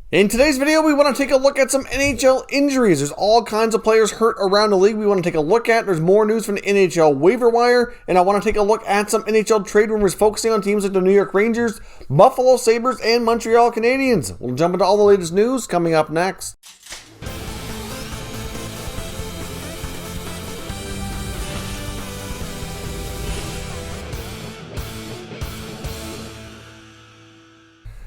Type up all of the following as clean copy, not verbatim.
In today's video, we want to take a look at some NHL injuries. There's all kinds of players hurt around the league we want to take a look at. There's more news from the NHL waiver wire, and I want to take a look at some NHL trade rumors focusing on teams like the New York Rangers, Buffalo Sabres, and Montreal Canadiens. We'll jump into all the latest news coming up next.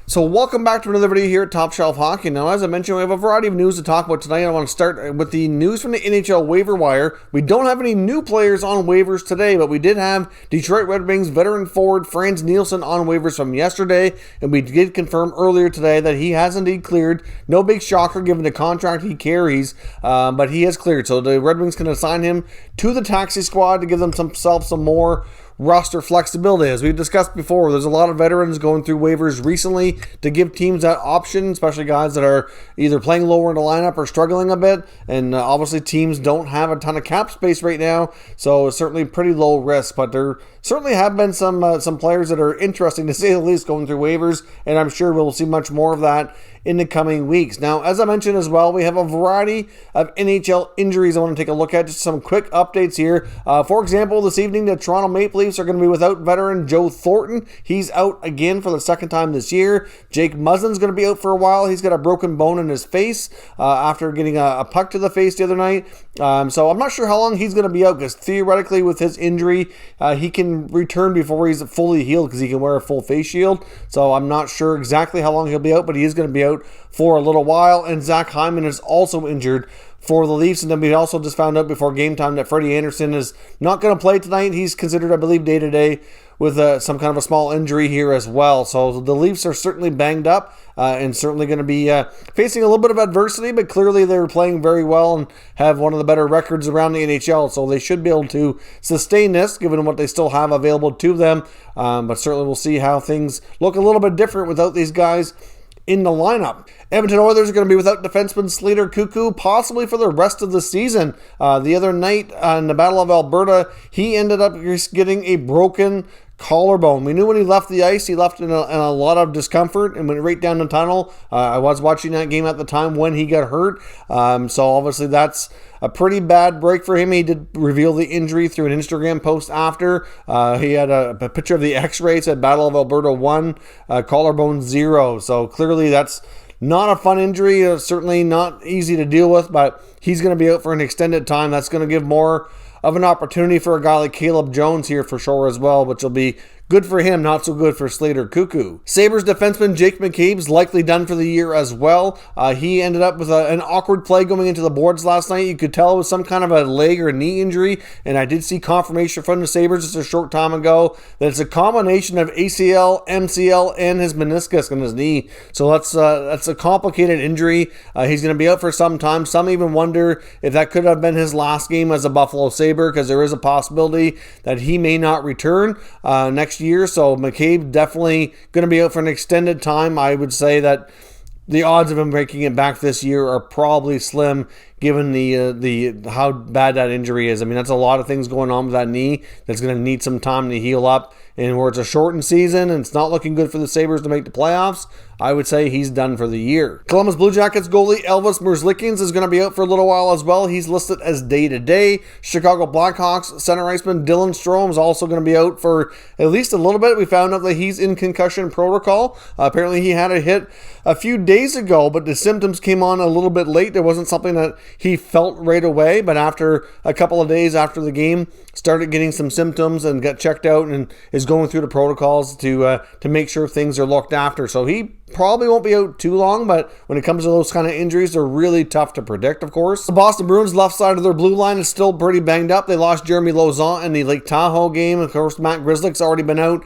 So welcome back to another video here at Top Shelf Hockey. Now, as I mentioned, we have a variety of news to talk about tonight. I want to start with the news from the NHL waiver wire. We don't have any new players on waivers today, but we did have Detroit Red Wings veteran forward Frans Nielsen on waivers from yesterday, and we did confirm earlier today that he has indeed cleared. No big shocker given the contract he carries, but he has cleared. So the Red Wings can assign him to the taxi squad to give themselves some more roster flexibility. As we've discussed before, there's a lot of veterans going through waivers recently to give teams that option, especially guys that are either playing lower in the lineup or struggling a bit. And obviously teams don't have a ton of cap space right now, so it's certainly pretty low risk. But there certainly have been some players that are interesting, to say the least, going through waivers, and I'm sure we'll see much more of that in the coming weeks. Now, as I mentioned as well, we have a variety of NHL injuries I want to take a look at. Just some quick updates here. For example, this evening, the Toronto Maple Leafs are going to be without veteran Joe Thornton. He's out again for the second time this year. Jake Muzzin's going to be out for a while. He's got a broken bone in his face after getting a puck to the face the other night. So I'm not sure how long he's going to be out, because theoretically with his injury, he can return before he's fully healed because he can wear a full face shield. So I'm not sure exactly how long he'll be out, but he is going to be out for a little while. And Zach Hyman is also injured for the Leafs. And then we also just found out before game time that Freddie Anderson is not going to play tonight. He's considered, I believe, day-to-day with some kind of a small injury here as well. So the Leafs are certainly banged up and certainly going to be facing a little bit of adversity, but clearly they're playing very well and have one of the better records around the NHL. So they should be able to sustain this, given what they still have available to them. But certainly we'll see how things look a little bit different without these guys in the lineup. Edmonton Oilers are going to be without defenseman Slater Cuckoo possibly for the rest of the season. The other night in the Battle of Alberta, he ended up getting a broken collarbone. We knew when he left the ice, he left in a lot of discomfort and went right down the tunnel. I was watching that game at the time when he got hurt. So obviously that's a pretty bad break for him. He did reveal the injury through an Instagram post after. He had a picture of the x-rays at Battle of Alberta 1, collarbone 0. So clearly that's not a fun injury. Certainly not easy to deal with, but he's going to be out for an extended time. That's going to give more of an opportunity for a guy like Caleb Jones here for sure as well, which will be good for him, not so good for Slater Cuckoo. Sabres defenseman Jake McCabe's likely done for the year as well. He ended up with an awkward play going into the boards last night. You could tell it was some kind of a leg or a knee injury, and I did see confirmation from the Sabres just a short time ago that it's a combination of ACL, MCL, and his meniscus in his knee. So that's a complicated injury. He's going to be out for some time. Some even wonder if that could have been his last game as a Buffalo Sabre, because there is a possibility that he may not return next year. So McCabe definitely going to be out for an extended time. I would say that the odds of him making it back this year are probably slim, given the how bad that injury is. I mean, that's a lot of things going on with that knee that's going to need some time to heal up. And where it's a shortened season and it's not looking good for the Sabres to make the playoffs, I would say he's done for the year. Columbus Blue Jackets goalie Elvis Merzlikins is going to be out for a little while as well. He's listed as day-to-day. Chicago Blackhawks center iceman Dylan Strome is also going to be out for at least a little bit. We found out that he's in concussion protocol. Apparently he had a hit a few days ago, but the symptoms came on a little bit late. There wasn't something that he felt right away, but after a couple of days after the game, started getting some symptoms and got checked out and is going through the protocols to make sure things are looked after. So he probably won't be out too long, but when it comes to those kind of injuries, they're really tough to predict, of course. The Boston Bruins' left side of their blue line is still pretty banged up. They lost Jeremy Lauzon in the Lake Tahoe game. Of course, Matt Grzelcyk's already been out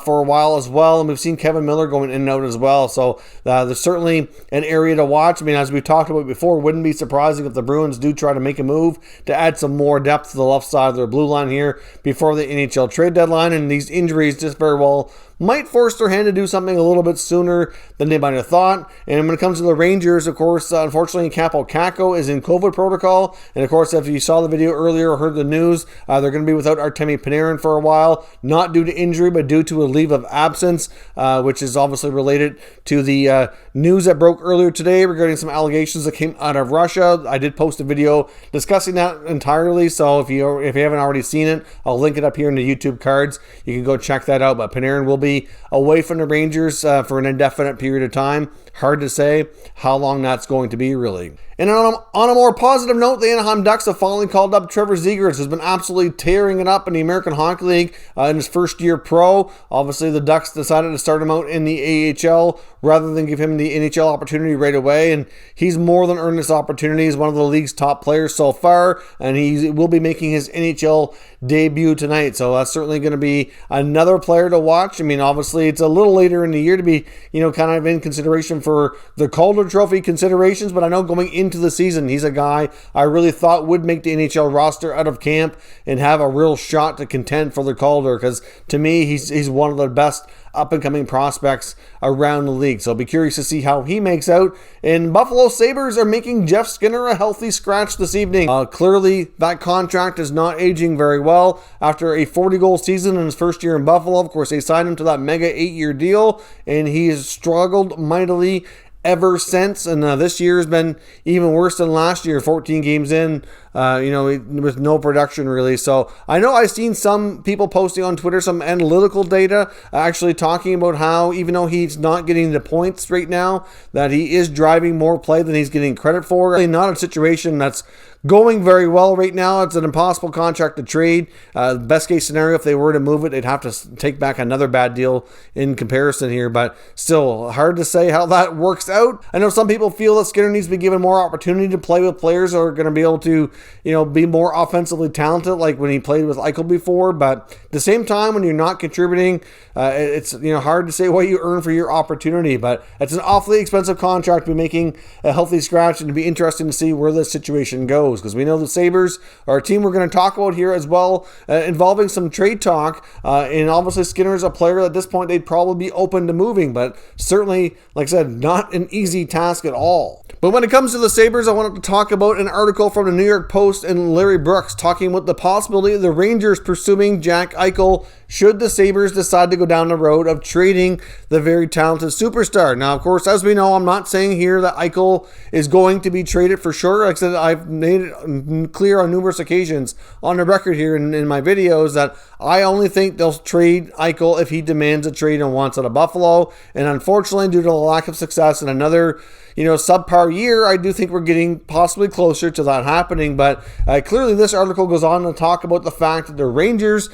for a while as well, and we've seen Kevin Miller going in and out as well. So there's certainly an area to watch. I mean, as we talked about before, it wouldn't be surprising if the Bruins do try to make a move to add some more depth to the left side of their blue line here before the NHL trade deadline, and these injuries just very well might force their hand to do something a little bit sooner than they might have thought. And when it comes to the Rangers, of course, unfortunately, Kaapo Kakko is in COVID protocol. And of course, if you saw the video earlier or heard the news, they're going to be without Artemi Panarin for a while, not due to injury, but due to a leave of absence, which is obviously related to the news that broke earlier today regarding some allegations that came out of Russia. I did post a video discussing that entirely, so if you haven't already seen it, I'll link it up here in the YouTube cards. You can go check that out. But Panarin will be away from the Rangers for an indefinite period of time. Hard to say how long that's going to be, really. And on a more positive note, the Anaheim Ducks have finally called up Trevor Zegras, who's been absolutely tearing it up in the American Hockey League in his first year pro. Obviously, the Ducks decided to start him out in the AHL rather than give him the NHL opportunity right away, and he's more than earned this opportunity. He's one of the league's top players so far, and he will be making his NHL debut tonight, so that's certainly going to be another player to watch. I mean, obviously, it's a little later in the year to be, kind of in consideration for the Calder Trophy considerations, but I know going into the season, he's a guy I really thought would make the NHL roster out of camp and have a real shot to contend for the Calder, because to me, he's one of the best up-and-coming prospects around the league. So I'll be curious to see how he makes out. And Buffalo Sabres are making Jeff Skinner a healthy scratch this evening. Clearly, that contract is not aging very well. After a 40-goal season in his first year in Buffalo, of course, they signed him to that mega 8-year deal, and he has struggled mightily ever since, and this year has been even worse than last year. 14 games in, with no production really. So I know I've seen some people posting on Twitter some analytical data actually talking about how even though he's not getting the points right now, that he is driving more play than he's getting credit for. Really not a situation that's going very well right now. It's an impossible contract to trade. Best case scenario, if they were to move it, they'd have to take back another bad deal in comparison here, but still hard to say how that works out. I know some people feel that Skinner needs to be given more opportunity to play with players that are going to be able to, be more offensively talented, like when he played with Eichel before, but at the same time, when you're not contributing, it's hard to say what you earn for your opportunity, but it's an awfully expensive contract to be making a healthy scratch, and it'd be interesting to see where this situation goes, because we know the Sabres are a team we're going to talk about here as well, involving some trade talk, and obviously Skinner is a player at this point they'd probably be open to moving, but certainly, like I said, not an easy task at all. But when it comes to the Sabres, I wanted to talk about an article from the New York Post and Larry Brooks talking about the possibility of the Rangers pursuing Jack Eichel should the Sabres decide to go down the road of trading the very talented superstar. Now, of course, as we know, I'm not saying here that Eichel is going to be traded for sure. Like I said, I've made it clear on numerous occasions on the record here in my videos that I only think they'll trade Eichel if he demands a trade and wants out of Buffalo. And unfortunately, due to the lack of success in another subpar year, I do think we're getting possibly closer to that happening. But clearly this article goes on to talk about the fact that the Rangers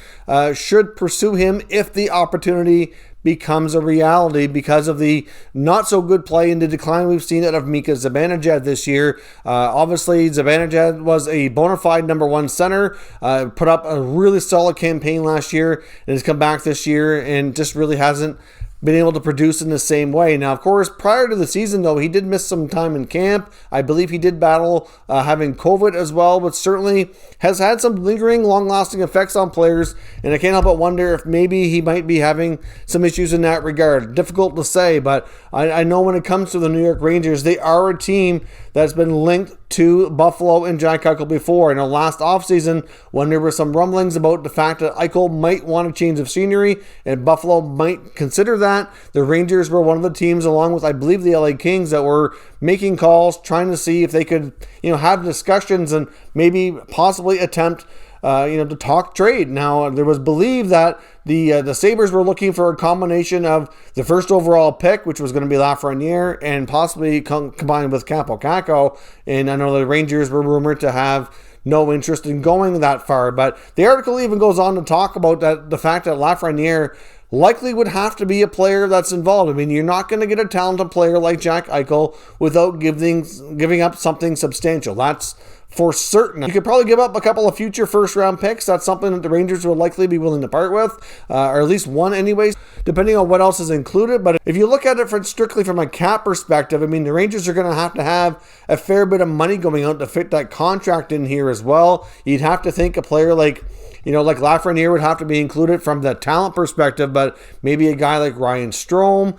should pursue him if the opportunity becomes a reality because of the not so good play and the decline we've seen out of Mika Zibanejad this year. Obviously, Zibanejad was a bona fide number one center, put up a really solid campaign last year, and has come back this year and just really hasn't been able to produce in the same way. Now, of course, prior to the season, though, he did miss some time in camp. I believe he did battle having COVID as well, but certainly has had some lingering, long-lasting effects on players, and I can't help but wonder if maybe he might be having some issues in that regard. Difficult to say, but I know when it comes to the New York Rangers, they are a team that's been linked to Buffalo and Jack Eichel before. In the last offseason, when there were some rumblings about the fact that Eichel might want a change of scenery and Buffalo might consider that, the Rangers were one of the teams, along with, I believe, the LA Kings, that were making calls, trying to see if they could, have discussions and maybe possibly attempt to talk trade. Now, there was believed that the Sabres were looking for a combination of the first overall pick, which was going to be Lafreniere, and possibly combined with Kaapo Kakko. And I know the Rangers were rumored to have no interest in going that far. But the article even goes on to talk about the fact that Lafreniere likely would have to be a player that's involved. I mean, you're not going to get a talented player like Jack Eichel without giving up something substantial. That's for certain. You could probably give up a couple of future first-round picks. That's something that the Rangers will likely be willing to part with, or at least one anyways, depending on what else is included. But if you look at it strictly from a cap perspective, I mean, the Rangers are going to have a fair bit of money going out to fit that contract in here as well. You'd have to think a player like Lafreniere would have to be included from the talent perspective, but maybe a guy like Ryan Strome,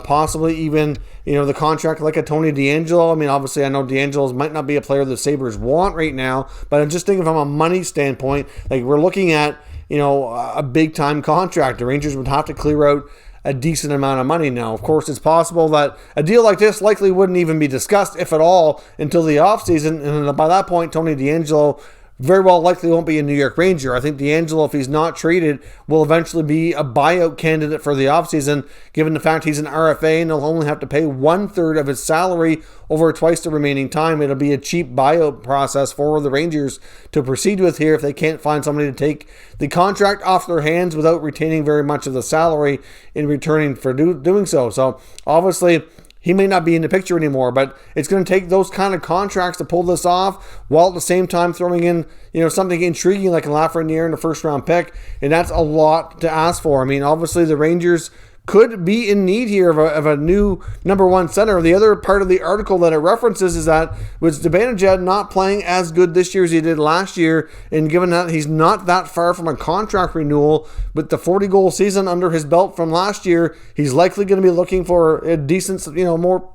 possibly even, the contract like a Tony DeAngelo. I mean, obviously I know DeAngelo might not be a player the Sabres want right now, but I'm just thinking from a money standpoint, like we're looking at, a big time contract. The Rangers would have to clear out a decent amount of money. Now, of course, it's possible that a deal like this likely wouldn't even be discussed, if at all, until the offseason, and by that point, Tony DeAngelo very well likely won't be a New York Ranger. I think DeAngelo, if he's not traded, will eventually be a buyout candidate for the offseason, given the fact he's an RFA and he'll only have to pay 1/3 of his salary over twice the remaining time. It'll be a cheap buyout process for the Rangers to proceed with here if they can't find somebody to take the contract off their hands without retaining very much of the salary in returning for doing so. So, obviously, he may not be in the picture anymore, but it's going to take those kind of contracts to pull this off, while at the same time throwing in, something intriguing like a Lafreniere in the first-round pick, and that's a lot to ask for. I mean, obviously the Rangers could be in need here of a new number one center. The other part of the article that it references is that with Zibanejad not playing as good this year as he did last year, and given that he's not that far from a contract renewal with the 40-goal season under his belt from last year, he's likely going to be looking for a decent,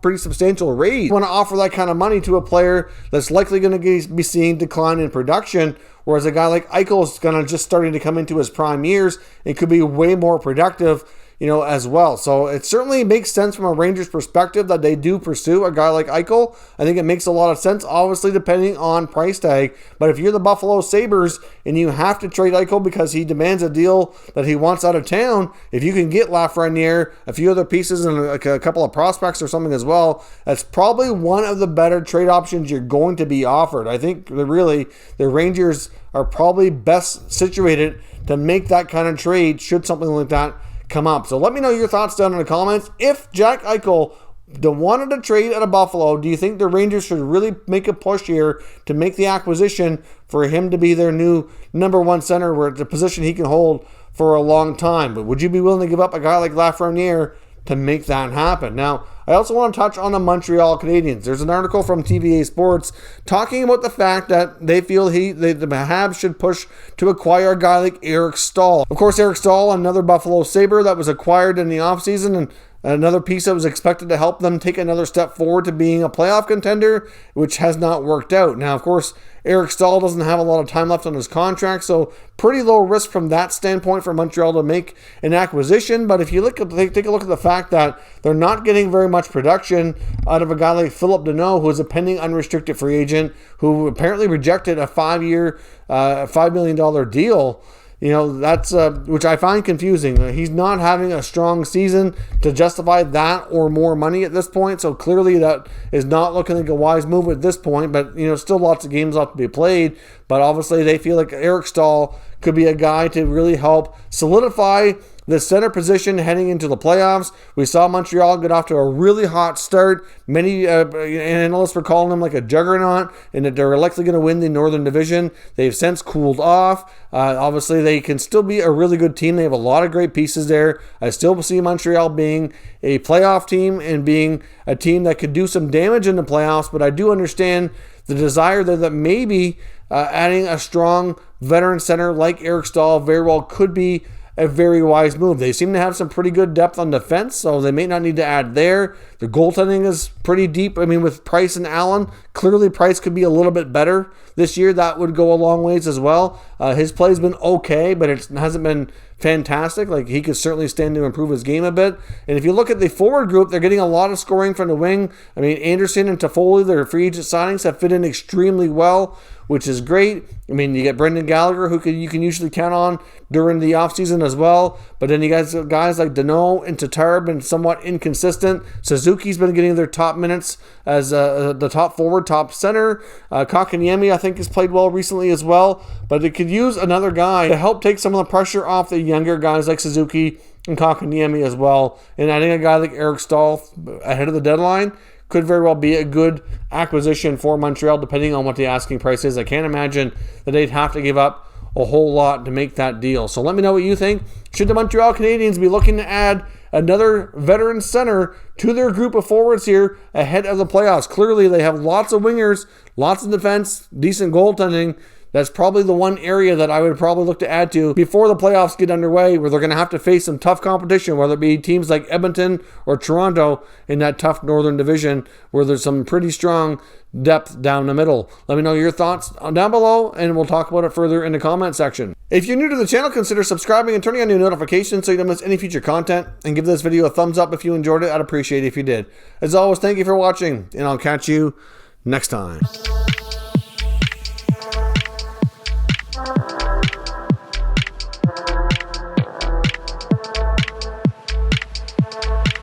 pretty substantial raise. You want to offer that kind of money to a player that's likely going to be seeing decline in production, whereas a guy like Eichel is going to just starting to come into his prime years and could be way more productive, as well. So it certainly makes sense from a Rangers perspective that they do pursue a guy like Eichel. I think it makes a lot of sense, obviously depending on price tag. But if you're the Buffalo Sabres and you have to trade Eichel because he demands a deal that he wants out of town, if you can get Lafreniere, a few other pieces, and a couple of prospects or something as well, that's probably one of the better trade options you're going to be offered. I think the Rangers are probably best situated to make that kind of trade should something like that come up. So let me know your thoughts down in the comments. If Jack Eichel wanted to trade out of Buffalo, do you think the Rangers should really make a push here to make the acquisition for him to be their new number one center, where it's a position he can hold for a long time? But would you be willing to give up a guy like Lafreniere to make that happen? Now, I also want to touch on the Montreal Canadiens. There's an article from TVA Sports talking about the fact that they feel the Habs should push to acquire a guy like Eric Staal. Of course, Eric Staal, another Buffalo Sabre that was acquired in the offseason, and another piece that was expected to help them take another step forward to being a playoff contender, which has not worked out. Now, of course, Eric Staal doesn't have a lot of time left on his contract, so pretty low risk from that standpoint for Montreal to make an acquisition. But if you take a look at the fact that they're not getting very much production out of a guy like Phillip Danault, who is a pending unrestricted free agent, who apparently rejected a 5-year, $5 million deal, that's which I find confusing. He's not having a strong season to justify that or more money at this point. So clearly that is not looking like a wise move at this point. But, still lots of games left to be played. But obviously they feel like Eric Staal could be a guy to really help solidify the center position heading into the playoffs. We saw Montreal get off to a really hot start. Many analysts were calling them like a juggernaut, and that they're likely going to win the Northern Division. They've since cooled off. Obviously, they can still be a really good team. They have a lot of great pieces there. I still see Montreal being a playoff team and being a team that could do some damage in the playoffs, but I do understand the desire there that maybe adding a strong veteran center like Eric Staal very well could be a very wise move. They seem to have some pretty good depth on defense, so they may not need to add there. The goaltending is pretty deep. I mean, with Price and Allen, clearly Price could be a little bit better this year. That would go a long ways as well. His play's been okay, but it hasn't been fantastic. Like, he could certainly stand to improve his game a bit. And if you look at the forward group, they're getting a lot of scoring from the wing. I mean, Anderson and Toffoli, their free agent signings, have fit in extremely well, which is great. I mean, you get Brendan Gallagher, who you can usually count on during the offseason as well. But then you guys like Danault and Tatar have been somewhat inconsistent. Suzuki's been getting their top minutes as the top forward, top center. Kotkaniemi, I think, has played well recently as well. But it could use another guy to help take some of the pressure off the younger guys like Suzuki and Kotkaniemi as well. And adding a guy like Eric Staal ahead of the deadline could very well be a good acquisition for Montreal, depending on what the asking price is. I can't imagine that they'd have to give up a whole lot to make that deal. So let me know what you think. Should the Montreal Canadiens be looking to add another veteran center to their group of forwards here ahead of the playoffs? Clearly, they have lots of wingers, lots of defense, decent goaltending. That's probably the one area that I would probably look to add to before the playoffs get underway, where they're going to have to face some tough competition, whether it be teams like Edmonton or Toronto in that tough Northern Division, where there's some pretty strong depth down the middle. Let me know your thoughts down below, and we'll talk about it further in the comment section. If you're new to the channel, consider subscribing and turning on your notifications so you don't miss any future content, and give this video a thumbs up if you enjoyed it. I'd appreciate it if you did. As always, thank you for watching, and I'll catch you next time.